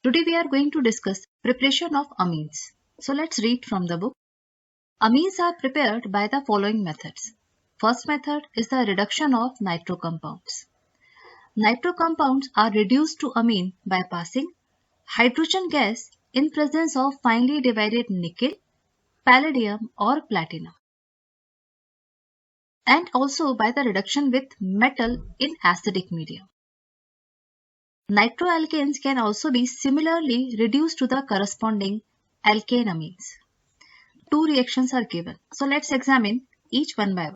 Today we are going to discuss preparation of amines. So let's read from the book. Amines are prepared by the following methods. First method is the reduction of nitro compounds. Nitro compounds are reduced to amine by passing hydrogen gas in presence of finely divided nickel, palladium or platinum, and also by the reduction with metal in acidic medium. Nitroalkanes can also be similarly reduced to the corresponding alkane amines. Two reactions are given. So let's examine each one by one.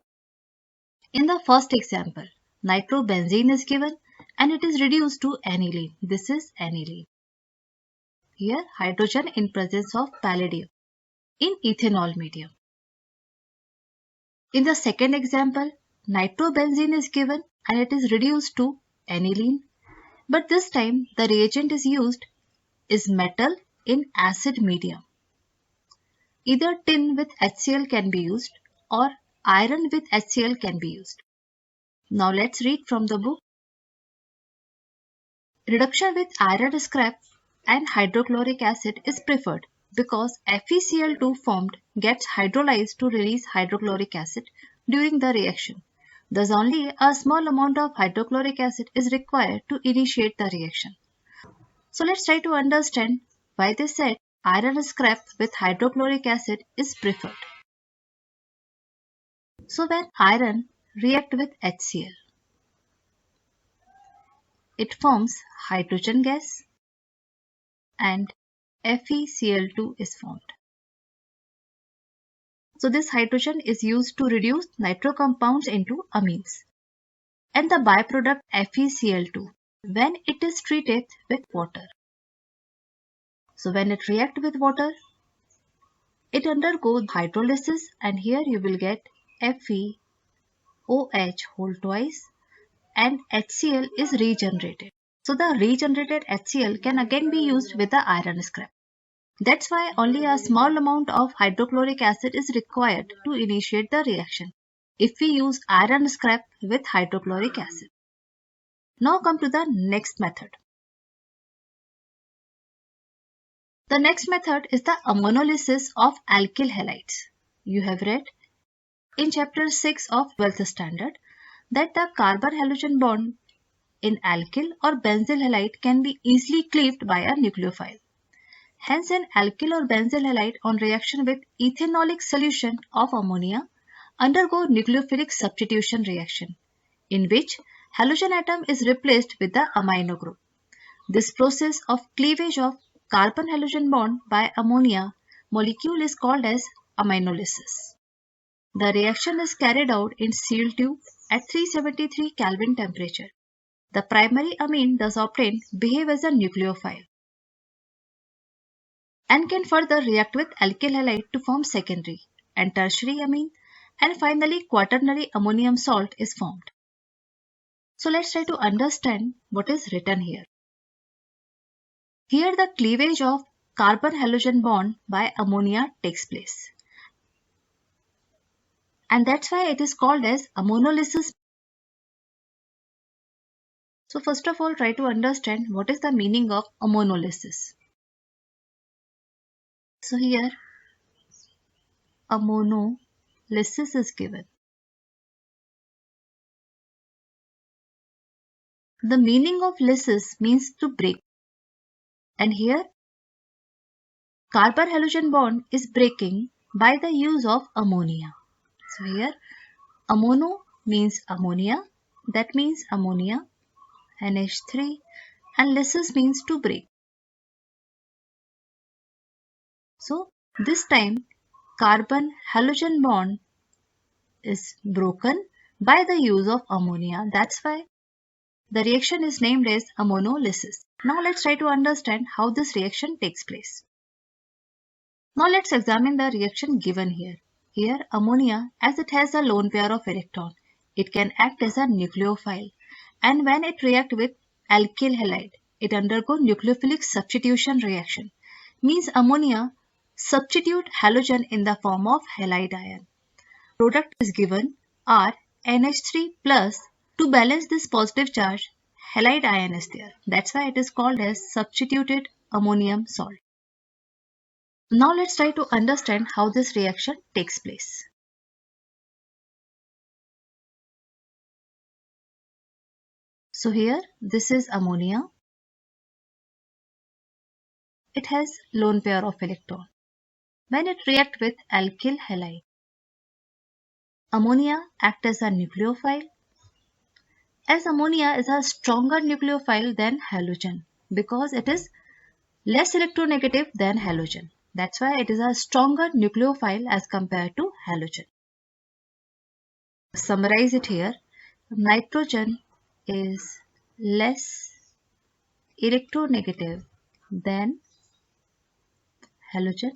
In the first example, nitrobenzene is given and it is reduced to aniline. This is aniline. Here hydrogen in presence of palladium in ethanol medium. In the second example, nitrobenzene is given and it is reduced to aniline. But this time the reagent used is metal in acid medium. Either tin with HCl can be used or iron with HCl can be used. Now let's read from the book. Reduction with iron scrap and hydrochloric acid is preferred because FeCl2 formed gets hydrolyzed to release hydrochloric acid during the reaction. Thus only a small amount of hydrochloric acid is required to initiate the reaction. So let's try to understand why they said iron scrap with hydrochloric acid is preferred. So when iron reacts with HCl, it forms hydrogen gas and FeCl2 is formed. So this hydrogen is used to reduce nitro compounds into amines. And the byproduct FeCl2 when it is treated with water. So when it reacts with water, it undergoes hydrolysis and here you will get FeOH whole twice and HCl is regenerated. So the regenerated HCl can again be used with the iron scrap. That's why only a small amount of hydrochloric acid is required to initiate the reaction if we use iron scrap with hydrochloric acid. Now come to the next method. The next method is the ammonolysis of alkyl halides. You have read in chapter 6 of 12th standard that the carbon-halogen bond in alkyl or benzyl halide can be easily cleaved by a nucleophile. Hence, an alkyl or benzyl halide on reaction with ethanolic solution of ammonia undergo nucleophilic substitution reaction, in which halogen atom is replaced with the amino group. This process of cleavage of carbon-halogen bond by ammonia molecule is called as aminolysis. The reaction is carried out in sealed tube at 373 Kelvin temperature. The primary amine thus obtained behaves as a nucleophile and can further react with alkyl halide to form secondary and tertiary amine, and finally quaternary ammonium salt is formed. So let's try to understand what is written here. Here the cleavage of carbon-halogen bond by ammonia takes place. And that's why it is called as ammonolysis. So first of all, try to understand what is the meaning of ammonolysis. So here ammonolysis is given. The meaning of lysis means to break. And here carbon-halogen bond is breaking by the use of ammonia. So here ammono means ammonia, that means ammonia, NH3, and lysis means to break. So this time carbon-halogen bond is broken by the use of ammonia. That's why the reaction is named as ammonolysis. Now let's try to understand how this reaction takes place. Now let's examine the reaction given here. Here ammonia, as it has a lone pair of electron, it can act as a nucleophile, and when it reacts with alkyl halide, it undergoes nucleophilic substitution reaction. Means ammonia substitute halogen in the form of halide ion. Product is given R NH3 plus. To balance this positive charge, halide ion is there. That's why it is called as substituted ammonium salt. Now let's try to understand how this reaction takes place. So here, this is ammonia. It has lone pair of electron. When it reacts with alkyl halide, ammonia acts as a nucleophile. As ammonia is a stronger nucleophile than halogen because it is less electronegative than halogen. That's why it is a stronger nucleophile as compared to halogen. Summarize it here. Nitrogen is less electronegative than halogen.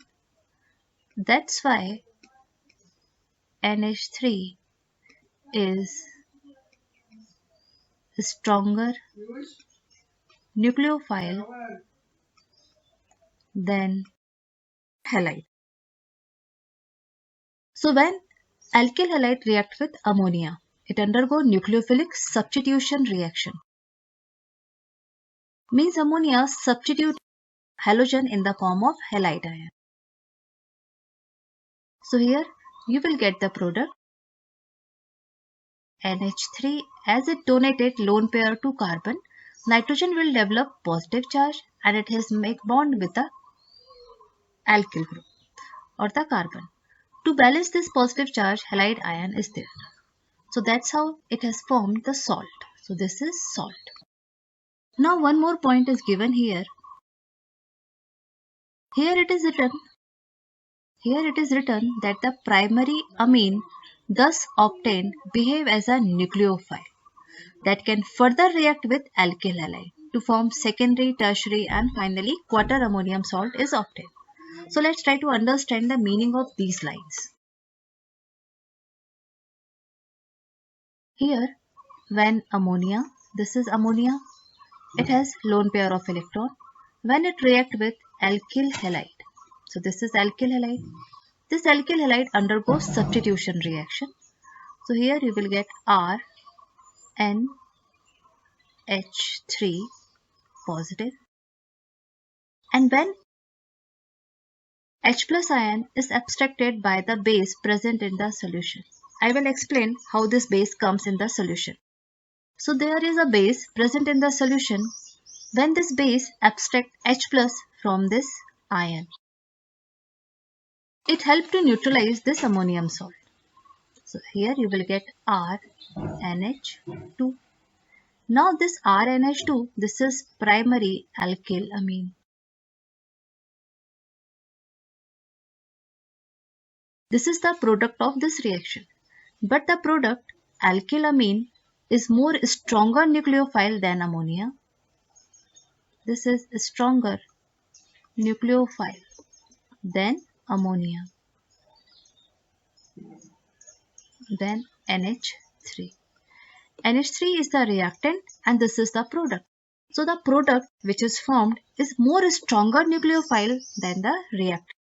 That's why NH3 is a stronger nucleophile than halide. So when alkyl halide reacts with ammonia, it undergoes nucleophilic substitution reaction. Means ammonia substitute halogen in the form of halide ion. So here you will get the product NH3. As it donated lone pair to carbon, nitrogen will develop positive charge and it has make bond with the alkyl group or the carbon. To balance this positive charge, halide ion is there. So that's how it has formed the salt. So this is salt. Now one more point is given here. Here it is written that the primary amine thus obtained behave as a nucleophile that can further react with alkyl halide to form secondary, tertiary and finally quarter ammonium salt is obtained. So let's try to understand the meaning of these lines. Here when ammonia, this is ammonia, it has lone pair of electron. When it reacts with alkyl halide, so this is alkyl halide. This alkyl halide undergoes substitution reaction. So here you will get RNH3 positive. And when H plus ion is abstracted by the base present in the solution. I will explain how this base comes in the solution. So there is a base present in the solution. When this base abstracts H plus from this ion, it helps to neutralize this ammonium salt. So here you will get RNH2. Now this RNH2, this is primary alkyl amine. This is the product of this reaction. But the product alkylamine is more stronger nucleophile than ammonia. This is a stronger nucleophile than ammonia, than NH3. NH3 is the reactant and this is the product. So the product which is formed is more stronger nucleophile than the reactant.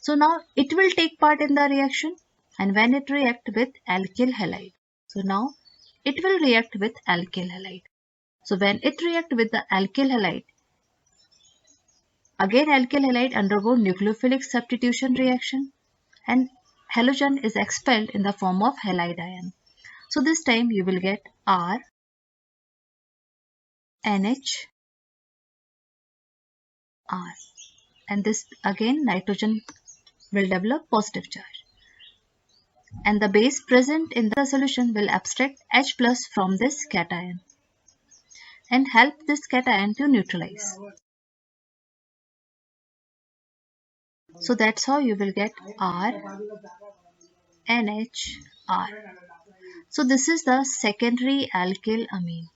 So now it will take part in the reaction and when it reacts with alkyl halide. So now it will react with alkyl halide. So when it reacts with the alkyl halide, again alkyl halide undergo nucleophilic substitution reaction and halogen is expelled in the form of halide ion. So this time you will get RNH R and this again nitrogen will develop positive charge. And the base present in the solution will abstract H plus from this cation and help this cation to neutralize. So that's how you will get RNHR. So this is the secondary alkyl amine.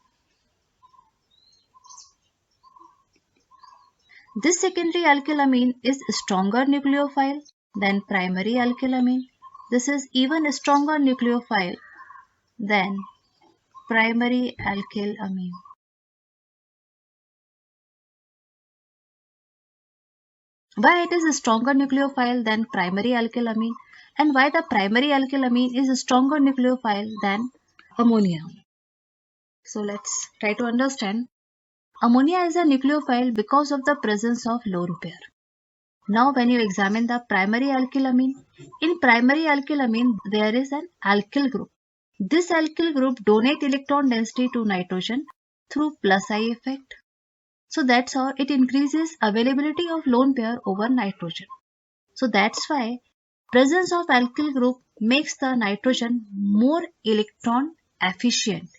This secondary alkyl amine is a stronger nucleophile than primary alkyl amine. This is even stronger nucleophile than primary alkyl amine. Why it is a stronger nucleophile than primary alkyl amine and why the primary alkyl amine is a stronger nucleophile than ammonia. So let's try to understand. Ammonia is a nucleophile because of the presence of lone pair. Now when you examine the primary alkylamine, in primary alkylamine there is an alkyl group. This alkyl group donates electron density to nitrogen through plus I effect. So that's how it increases availability of lone pair over nitrogen. So that's why presence of alkyl group makes the nitrogen more electron efficient.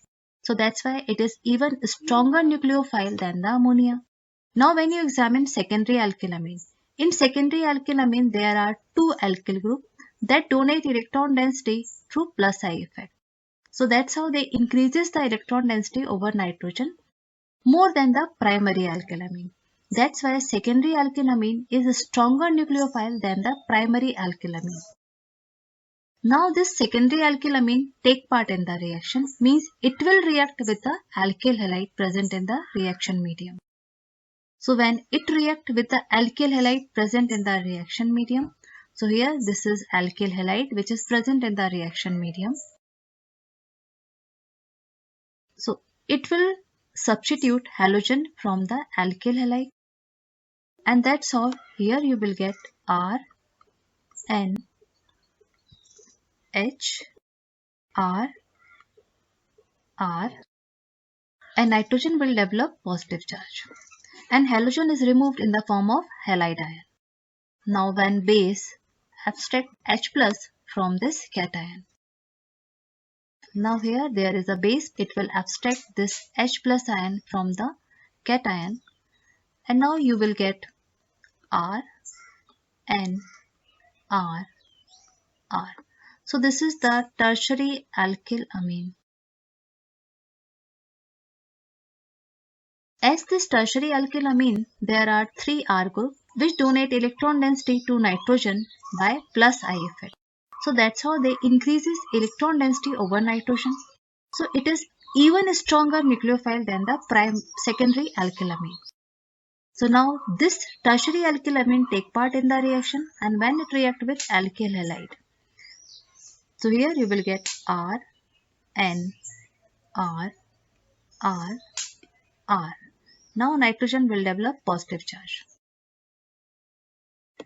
So that's why it is even stronger nucleophile than the ammonia. Now when you examine secondary alkylamine, in secondary alkylamine there are two alkyl groups that donate electron density through plus I effect. So that's how they increases the electron density over nitrogen more than the primary alkylamine. That's why secondary alkylamine is a stronger nucleophile than the primary alkylamine. Now this secondary alkylamine take part in the reaction, means it will react with the alkyl halide present in the reaction medium. So when it react with the alkyl halide present in the reaction medium, so here this is alkyl halide which is present in the reaction medium. So it will substitute halogen from the alkyl halide, and that's how here you will get R, N, H, R, R, and nitrogen will develop positive charge, and halogen is removed in the form of halide ion. Now when base abstract H plus from this cation. Now here there is a base, it will abstract this H plus ion from the cation, and now you will get R, N, R, R. So this is the tertiary alkyl amine. As this tertiary alkyl amine, there are three R groups which donate electron density to nitrogen by plus I effect. So that's how they increases electron density over nitrogen. So it is even stronger nucleophile than the secondary alkylamine. So now this tertiary alkylamine take part in the reaction, and when it react with alkyl halide. So here you will get R, N, R, R, R. Now nitrogen will develop positive charge.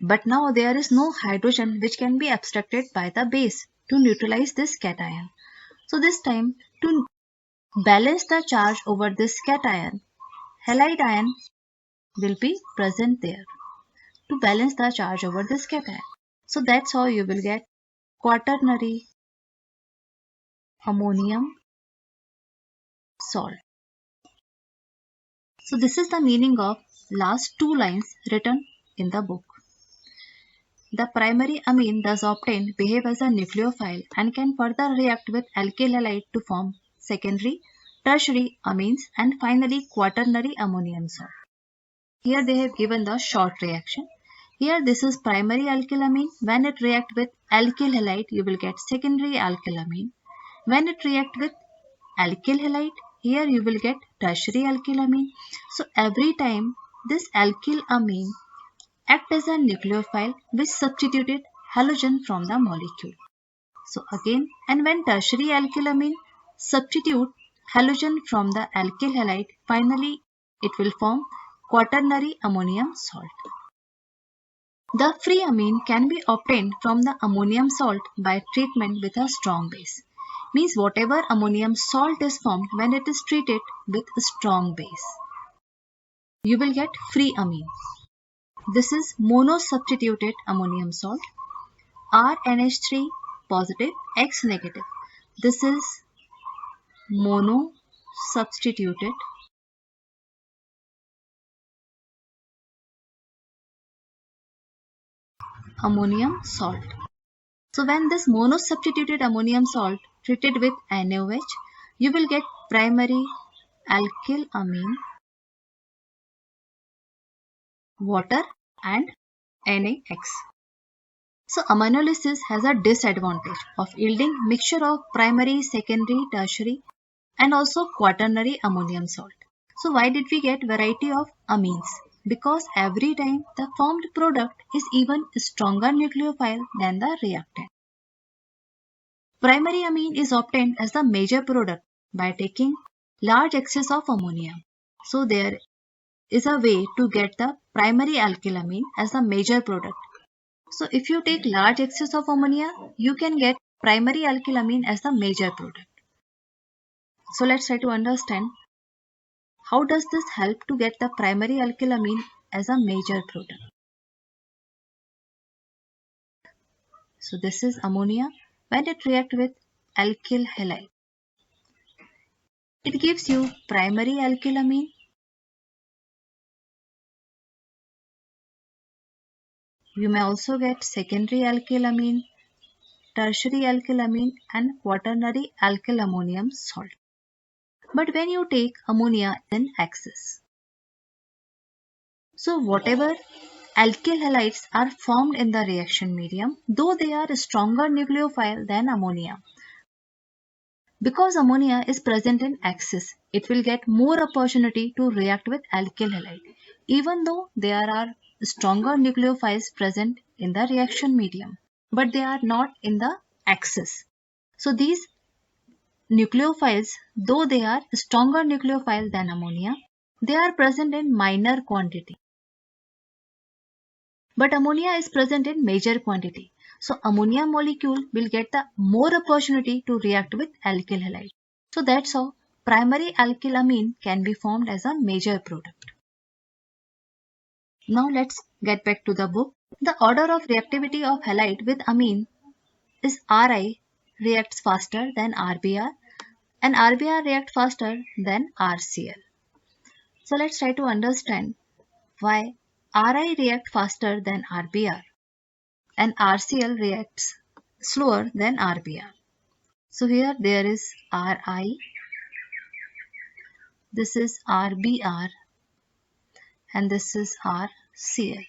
But now there is no hydrogen which can be abstracted by the base to neutralize this cation. So this time, to balance the charge over this cation, halide ion will be present there to balance the charge over this cation. So that's how you will get quaternary ammonium salt. So this is the meaning of last two lines written in the book. The primary amine thus obtained behave as a nucleophile and can further react with alkyl halide to form secondary, tertiary amines and finally quaternary ammonium salt. Here they have given the short reaction. Here this is primary alkylamine. When it react with alkyl halide, you will get secondary alkylamine. When it react with alkyl halide, here you will get tertiary alkylamine. So every time this alkyl amine act as a nucleophile which substituted halogen from the molecule. So again, and when tertiary alkylamine substitute halogen from the alkyl halide, finally it will form quaternary ammonium salt. The free amine can be obtained from the ammonium salt by treatment with a strong base. Means whatever ammonium salt is formed when it is treated with a strong base, you will get free amine. This is monosubstituted ammonium salt, RNH3 positive, X negative. This is monosubstituted ammonium salt. So when this monosubstituted ammonium salt treated with NaOH, you will get primary alkyl amine, water and NaX. So aminolysis has a disadvantage of yielding mixture of primary, secondary, tertiary and also quaternary ammonium salt. So why did we get variety of amines? Because every time the formed product is even stronger nucleophile than the reactant. Primary amine is obtained as the major product by taking large excess of ammonia. So there is a way to get the primary alkylamine as a major product. So if you take large excess of ammonia, you can get primary alkylamine as the major product. So let's try to understand how does this help to get the primary alkylamine as a major product. So this is ammonia when it reacts with alkyl halide. It gives you primary alkylamine. You may also get secondary alkylamine, tertiary alkylamine and quaternary alkylammonium salt. But when you take ammonia in excess, so whatever alkyl halides are formed in the reaction medium, though they are stronger nucleophile than ammonia. Because ammonia is present in excess, it will get more opportunity to react with alkyl halide, even though there are stronger nucleophiles present in the reaction medium, but they are not in the excess. So these nucleophiles, though they are stronger nucleophile than ammonia, they are present in minor quantity. But ammonia is present in major quantity. So ammonia molecule will get the more opportunity to react with alkyl halide. So that's how primary alkylamine can be formed as a major product. Now let's get back to the book. The order of reactivity of halide with amine is Ri reacts faster than RBr and RBr reacts faster than RCl. So let's try to understand why Ri reacts faster than RBr and RCl reacts slower than RBr. So here there is Ri, this is RBr and this is RCl.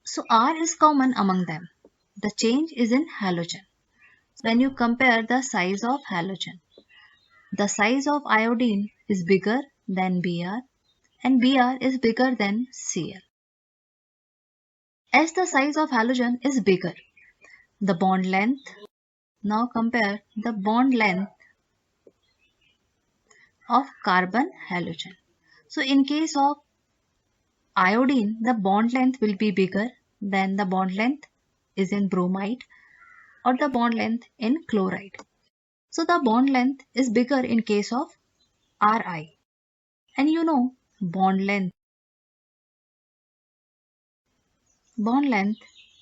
So R is common among them. The change is in halogen. When you compare the size of halogen, the size of iodine is bigger than Br and Br is bigger than Cl. As the size of halogen is bigger, the bond length, now compare the bond length of carbon halogen. So in case of iodine, the bond length will be bigger than the bond length is in bromide or the bond length in chloride. So the bond length is bigger in case of Ri. And you know bond length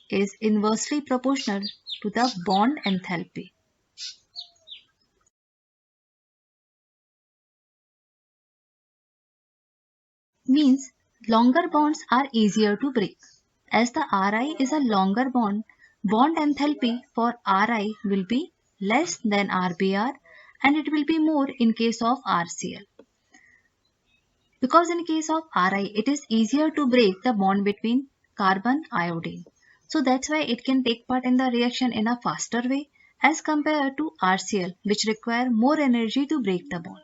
is inversely proportional to the bond enthalpy. Means longer bonds are easier to break. As the Ri is a longer bond, bond enthalpy for Ri will be less than RBr and it will be more in case of RCl. Because in case of Ri, it is easier to break the bond between carbon iodine. So that's why it can take part in the reaction in a faster way as compared to RCl, which require more energy to break the bond.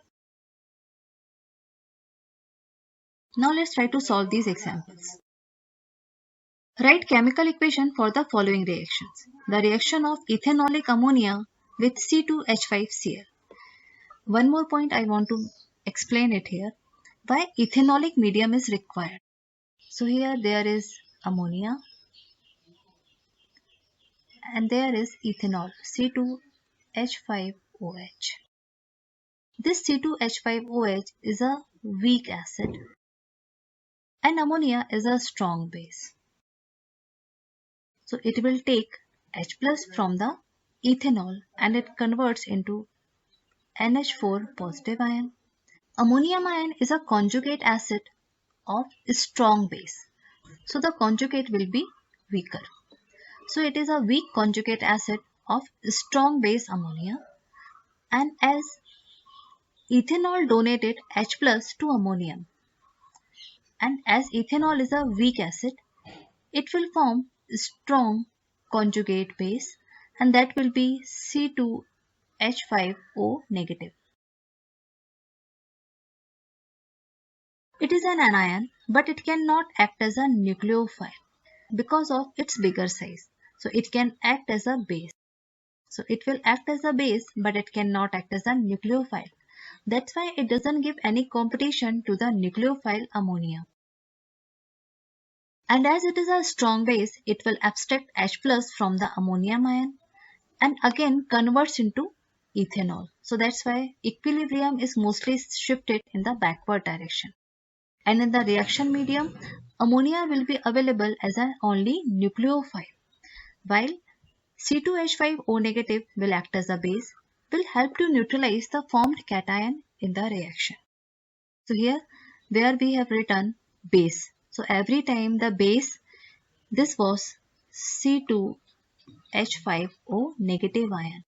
Now let's try to solve these examples. Write chemical equation for the following reactions. The reaction of ethanolic ammonia with C2H5Cl. One more point I want to explain it here. Why ethanolic medium is required. So here there is ammonia and there is ethanol C2H5OH. This C2H5OH is a weak acid and ammonia is a strong base. So it will take H plus from the ethanol and it converts into NH4 positive ion. Ammonium ion is a conjugate acid of strong base. So the conjugate will be weaker. So it is a weak conjugate acid of strong base ammonia, and as ethanol donated H plus to ammonium and as ethanol is a weak acid, it will form strong conjugate base and that will be C2H5O negative. It is an anion but it cannot act as a nucleophile because of its bigger size. So it can act as a base. So it will act as a base but it cannot act as a nucleophile. That's why it doesn't give any competition to the nucleophile ammonia. And as it is a strong base, it will abstract H plus from the ammonium ion and again converts into ethanol. So that's why equilibrium is mostly shifted in the backward direction. And in the reaction medium, ammonia will be available as an only nucleophile, while C2H5O negative will act as a base, will help to neutralize the formed cation in the reaction. So here where we have written base. So every time the base, this was C2H5O negative ion.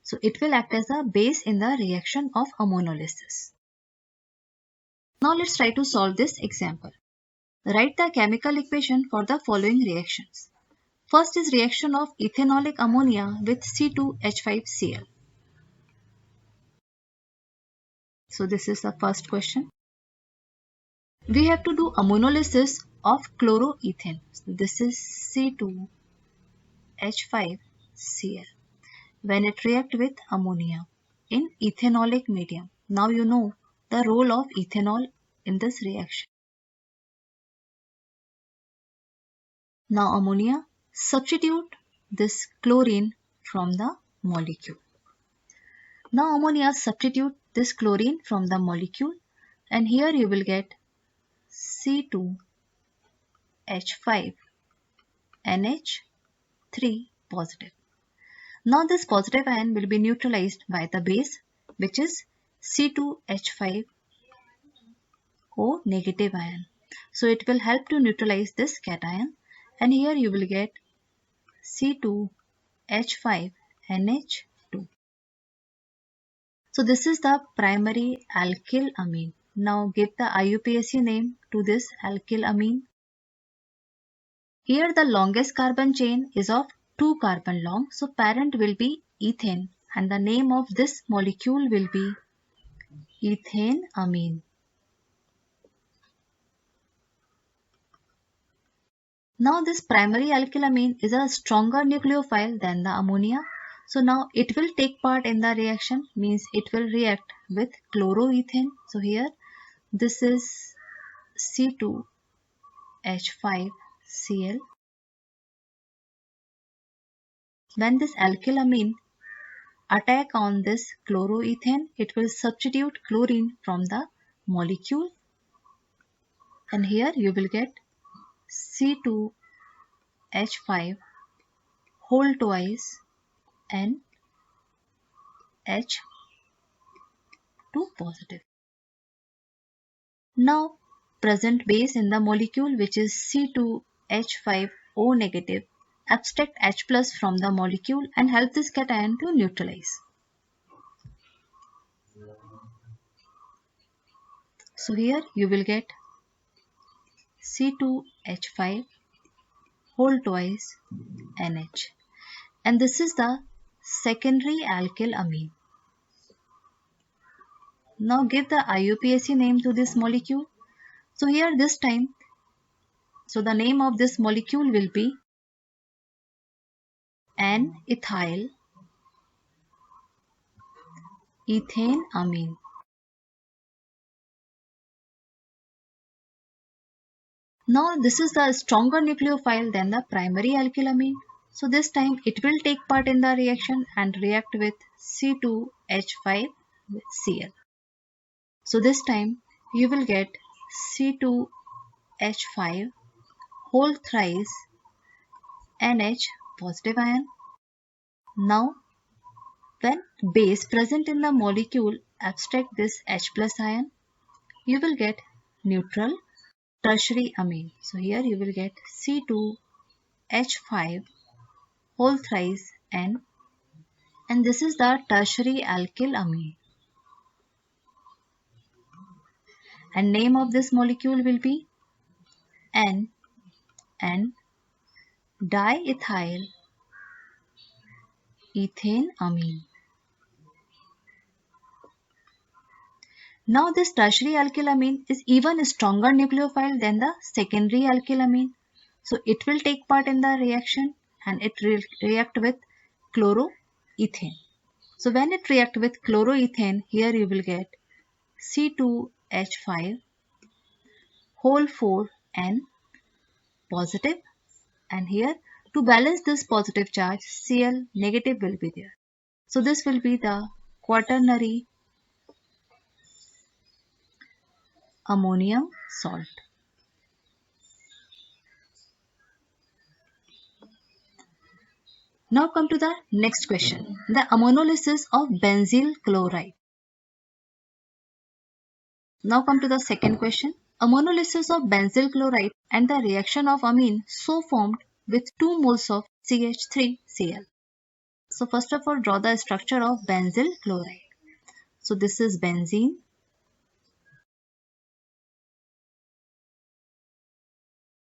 So it will act as a base in the reaction of ammonolysis. Now let's try to solve this example. Write the chemical equation for the following reactions. First is reaction of ethanolic ammonia with C2H5Cl. So this is the first question. We have to do ammonolysis of chloroethane. So this is C2H5Cl when it reacts with ammonia in ethanolic medium. Now you know the role of ethanol in this reaction. Now ammonia, substitute this chlorine from the molecule. Now ammonia, substitute this chlorine from the molecule and here you will get C2H5NH3 positive. Now this positive ion will be neutralized by the base which is C2H5O negative ion. So it will help to neutralize this cation and here you will get C2H5NH2. So this is the primary alkyl amine. Now give the IUPAC name to this alkyl amine. Here the longest carbon chain is of 2 carbon long. So parent will be ethane and the name of this molecule will be ethane amine. Now this primary alkyl amine is a stronger nucleophile than the ammonia. So now it will take part in the reaction, means it will react with chloroethane. So here this is C2H5Cl. When this alkyl amine attack on this chloroethane, it will substitute chlorine from the molecule and here you will get C2H5 whole twice and H2 positive. Now present base in the molecule which is C2H5O negative abstract H plus from the molecule and help this cation to neutralize. So here you will get C2H5 whole twice NH and this is the secondary alkyl amine. Now give the IUPAC name to this molecule. So here this time, so the name of this molecule will be N-ethyl ethane amine. Now this is the stronger nucleophile than the primary alkyl amine. So this time it will take part in the reaction and react with C2H5Cl. So this time you will get C2H5 whole thrice NH positive ion. Now when base present in the molecule abstract this H plus ion, you will get neutral tertiary amine. So here you will get C2H5 whole thrice N and this is the tertiary alkyl amine. And name of this molecule will be N and diethyl ethane amine. Now this tertiary alkyl amine is even stronger nucleophile than the secondary alkyl amine. So it will take part in the reaction and it will react with chloroethane. So when it reacts with chloroethane, here you will get C2H5 whole 4N positive, and here to balance this positive charge, Cl negative will be there. So this will be the quaternary ammonium salt. Now come to the next question, the ammonolysis of benzyl chloride. Now come to the second question, ammonolysis of benzyl chloride and the reaction of amine so formed with 2 moles of CH3Cl. So first of all, draw the structure of benzyl chloride. So this is benzene,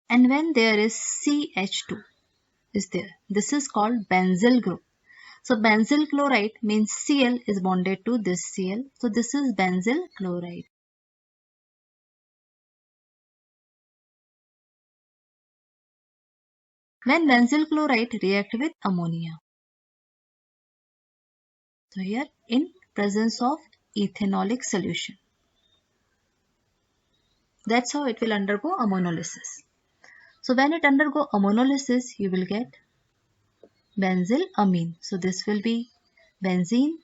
and when there is CH2 is there, this is called benzyl group. So benzyl chloride means Cl is bonded to this Cl. So this is benzyl chloride. When benzyl chloride react with ammonia. So here in presence of ethanolic solution. That's how it will undergo ammonolysis. So when it undergo ammonolysis, you will get benzyl amine. So this will be benzene,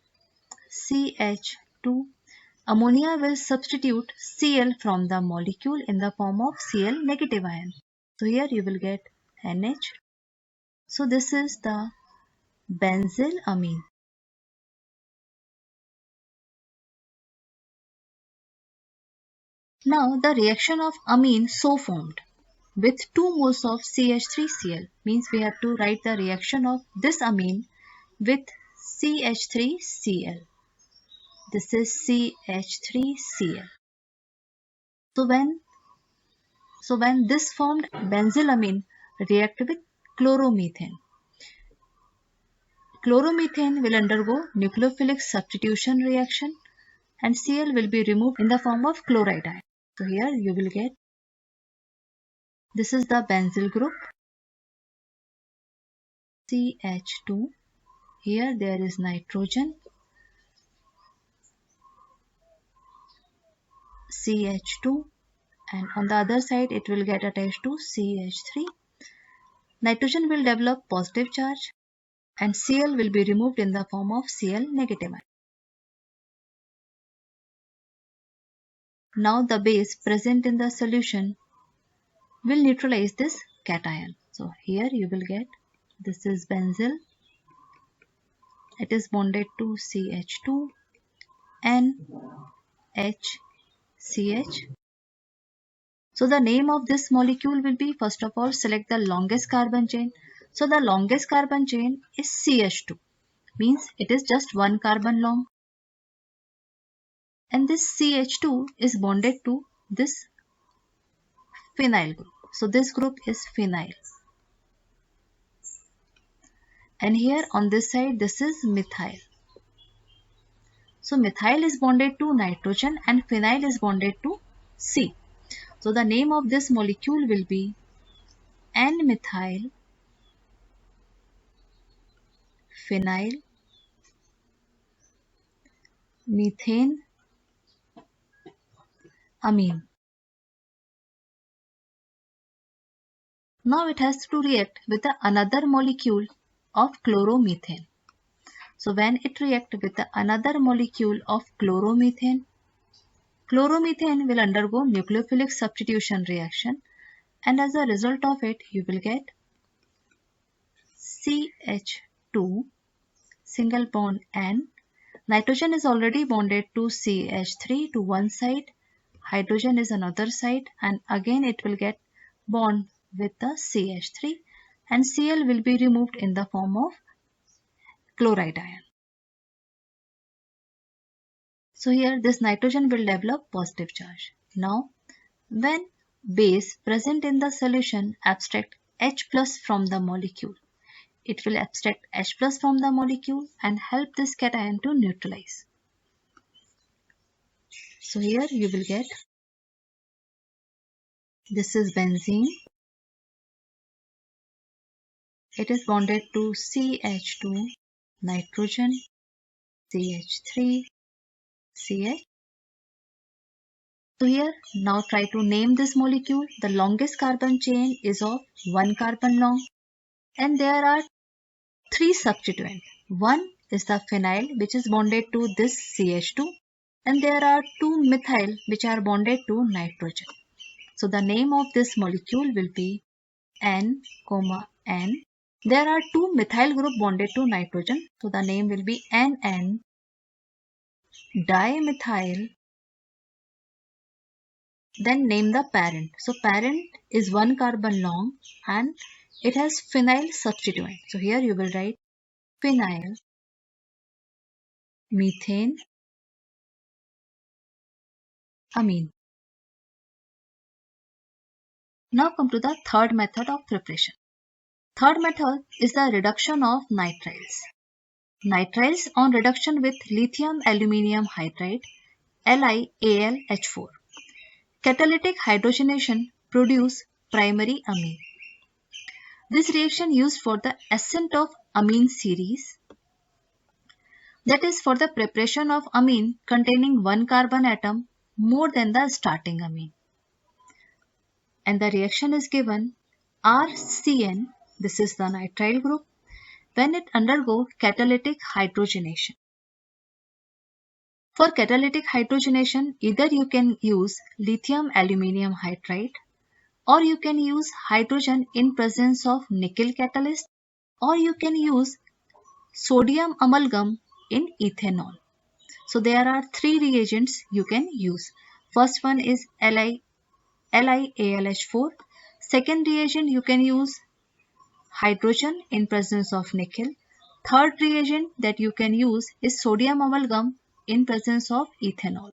CH2. Ammonia will substitute Cl from the molecule in the form of Cl negative ion. So here you will get NH. So this is the benzyl amine. Now the reaction of amine so formed with 2 moles of CH3Cl means we have to write the reaction of this amine with CH3Cl. This is CH3Cl. So when this formed benzylamine react with chloromethane. Chloromethane will undergo nucleophilic substitution reaction and Cl will be removed in the form of chloride ion. So here you will get, this is the benzyl group, CH2. Here there is nitrogen, CH2, and on the other side it will get attached to CH3. Nitrogen will develop positive charge and Cl will be removed in the form of Cl negative ion. Now the base present in the solution will neutralize this cation. So here you will get, this is benzyl. It is bonded to CH2, NHCH. So the name of this molecule will be, first of all, select the longest carbon chain. So the longest carbon chain is CH2, means it is just 1 carbon long. And this CH2 is bonded to this phenyl group. So this group is phenyl. And here on this side, this is methyl. So methyl is bonded to nitrogen and phenyl is bonded to C. So the name of this molecule will be N-methyl phenyl methane amine. Now it has to react with another molecule of chloromethane. So when it reacts with another molecule of chloromethane, chloromethane will undergo nucleophilic substitution reaction, and as a result of it you will get CH2 single bond N. Nitrogen is already bonded to CH3 to one side, hydrogen is another side, and again it will get bond with the CH3 and Cl will be removed in the form of chloride ion. So here this nitrogen will develop positive charge. Now when base present in the solution abstract H plus from the molecule, it will abstract H plus from the molecule and help this cation to neutralize. So here you will get, this is benzene. It is bonded to CH2, nitrogen, CH3, CH. So here, now try to name this molecule. The longest carbon chain is of 1 carbon long, and there are 3 substituents. One is the phenyl, which is bonded to this CH2, and there are 2 methyl which are bonded to nitrogen. So the name of this molecule will be N, N. There are 2 methyl group bonded to nitrogen, so the name will be NN dimethyl. Then name the parent. So parent is 1 carbon long and it has phenyl substituent. So here you will write phenyl methane amine. Now come to the third method of preparation. Third method is the reduction of nitriles. Nitriles on reduction with lithium aluminium hydride LiAlH4. Catalytic hydrogenation produce primary amine. This reaction used for the ascent of amine series, that is for the preparation of amine containing 1 carbon atom more than the starting amine. And the reaction is given RCN, this is the nitrile group, when it undergo catalytic hydrogenation. For catalytic hydrogenation, either you can use lithium aluminium hydride, or you can use hydrogen in presence of nickel catalyst, or you can use sodium amalgam in ethanol. So there are 3 reagents you can use. First one is LiAlH4. Second reagent you can use hydrogen in presence of nickel. Third reagent that you can use is sodium amalgam in presence of ethanol.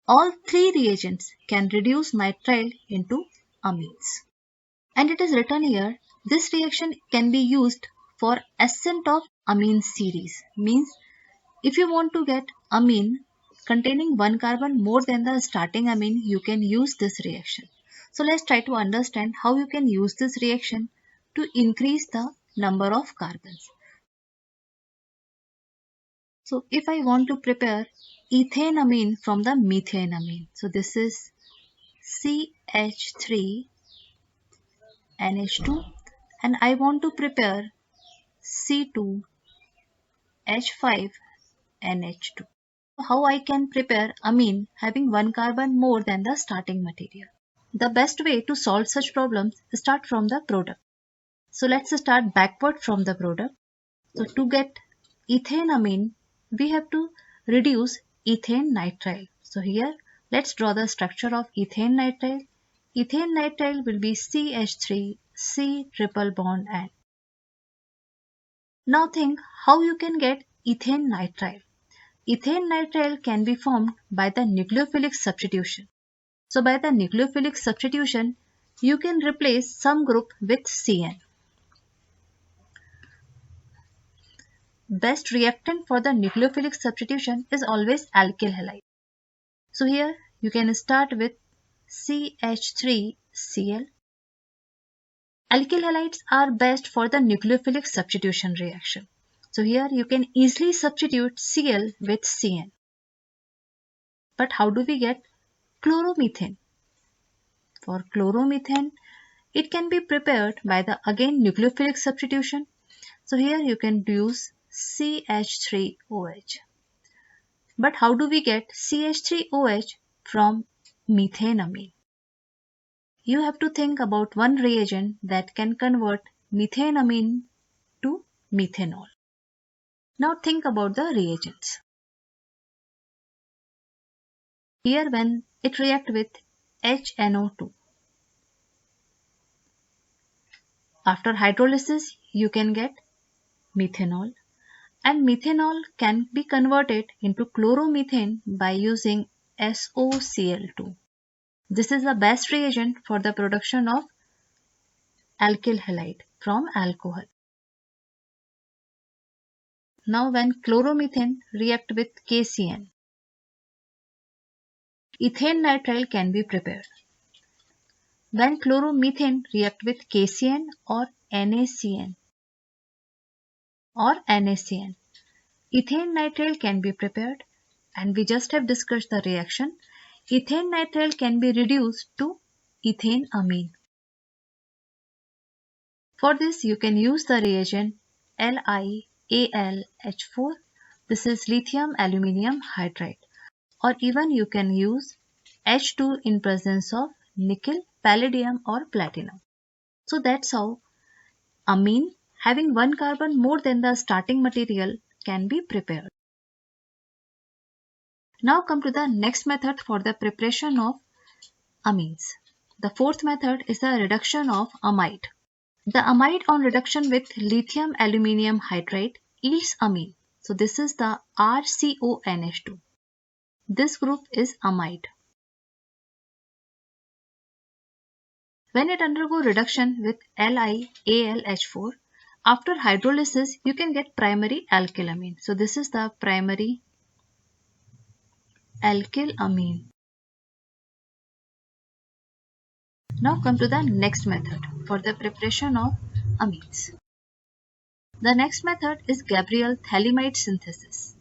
All 3 reagents can reduce nitrile into amines. And it is written here, this reaction can be used for ascent of amine series. Means if you want to get amine containing 1 carbon more than the starting amine, you can use this reaction. So let's try to understand how you can use this reaction to increase the number of carbons. So if I want to prepare ethane amine from the methane amine, so this is CH3 NH2 and I want to prepare C2H5 NH2. How I can prepare amine having 1 carbon more than the starting material? The best way to solve such problems is start from the product. So let's start backward from the product. So to get ethane amine, we have to reduce ethane nitrile. So here let's draw the structure of ethane nitrile. Ethane nitrile will be CH3 C triple bond N. Now think how you can get ethane nitrile. Ethane nitrile can be formed by the nucleophilic substitution. So by the nucleophilic substitution, you can replace some group with CN. Best reactant for the nucleophilic substitution is always alkyl halide. So here you can start with CH3Cl. Alkyl halides are best for the nucleophilic substitution reaction. So here you can easily substitute Cl with Cn. But how do we get chloromethane? For chloromethane, it can be prepared by the again nucleophilic substitution. So here you can use CH3OH. But how do we get CH3OH from methane amine? You have to think about one reagent that can convert methane amine to methanol. Now think about the reagents. Here when it reacts with HNO2. After hydrolysis, you can get methanol. And methanol can be converted into chloromethane by using SOCl2. This is the best reagent for the production of alkyl halide from alcohol. Now when chloromethane react with KCN, ethane nitrile can be prepared. When chloromethane react with KCN or NaCN, ethane nitrile can be prepared, and we just have discussed the reaction. Ethane nitrile can be reduced to ethane amine. For this, you can use the reagent LiAlH4. This is lithium aluminium hydride, or even you can use H2 in presence of nickel, palladium, or platinum. So that's how amine having one carbon more than the starting material can be prepared. Now come to the next method for the preparation of amines. The fourth method is the reduction of amide. The amide on reduction with lithium aluminium hydride yields amine. So this is the RCONH2. This group is amide. When it undergo reduction with LiAlH4, after hydrolysis you can get primary alkylamine. So this is the primary alkylamine. Now come to the next method for the preparation of amines. The next method is Gabriel-Thalamide synthesis.